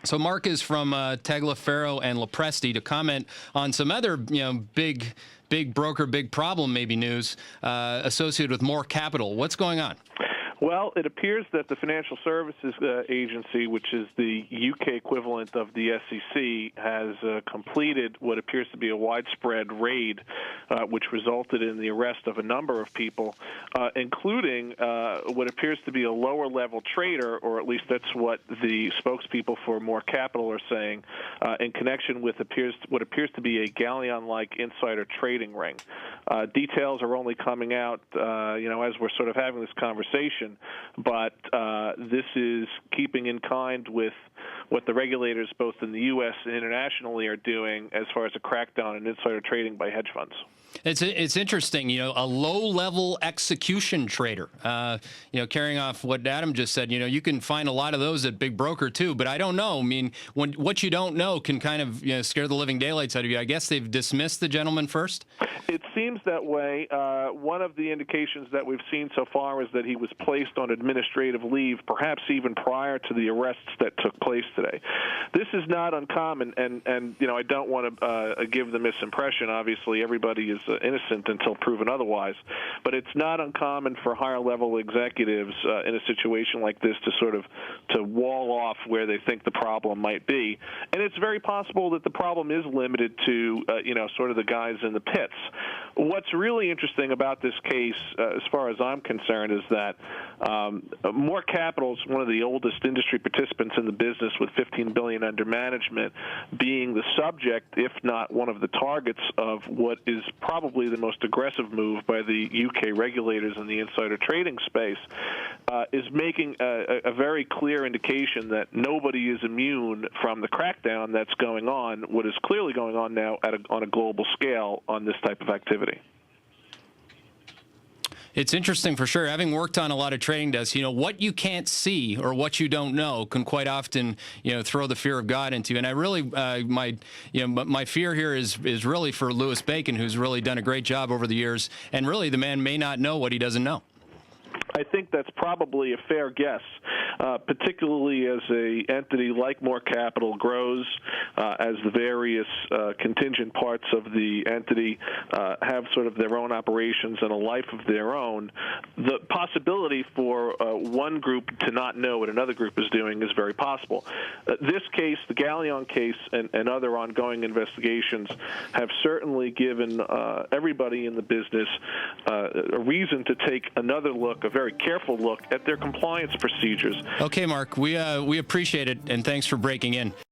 So Marc is from Tagliaferro and Lopresti to comment on some other, big broker, big problem, maybe news associated with more capital. What's going on? Well, it appears that the Financial Services Agency, which is the UK equivalent of the SEC, has completed what appears to be a widespread raid, which resulted in the arrest of a number of people, including what appears to be a lower-level trader, or at least that's what the spokespeople for More Capital are saying, in connection with what appears to be a galleon-like insider trading ring. Details are only coming out, as we're sort of having this conversation. But this is keeping in kind with what the regulators both in the U.S. and internationally are doing as far as a crackdown on insider trading by hedge funds. It's interesting, a low-level execution trader, carrying off what Adam just said, you can find a lot of those at Big Broker too, but I don't know. I mean, what you don't know can kind of scare the living daylights out of you. I guess they've dismissed the gentleman first? It seems that way. One of the indications that we've seen so far is that he was placed on administrative leave, perhaps even prior to the arrests that took place today. This is not uncommon, and I don't want to give the misimpression. Obviously, everybody is innocent until proven otherwise, but it's not uncommon for higher-level executives in a situation like this to wall off where they think the problem might be, and it's very possible that the problem is limited to sort of the guys in the pits. What's really interesting about this case, as far as I'm concerned, is that More Capital is one of the oldest industry participants in the business, with $15 billion under management, being the subject, if not one of the targets, of what is probably the most aggressive move by the UK regulators in the insider trading space, is making a very clear indication that nobody is immune from the crackdown that's going on, what is clearly going on now on a global scale on this type of activity. It's interesting for sure. Having worked on a lot of trading desks, what you can't see or what you don't know can quite often, throw the fear of God into you. And I really, my fear here is really for Louis Bacon, who's really done a great job over the years. And really, the man may not know what he doesn't know. I think that's probably a fair guess, particularly as an entity like More Capital grows, as the various contingent parts of the entity have sort of their own operations and a life of their own. The possibility for one group to not know what another group is doing is very possible. This case, the Galleon case, and other ongoing investigations have certainly given everybody in the business a reason to take another look, a very careful look at their compliance procedures. Okay, Marc, we appreciate it, and thanks for breaking in.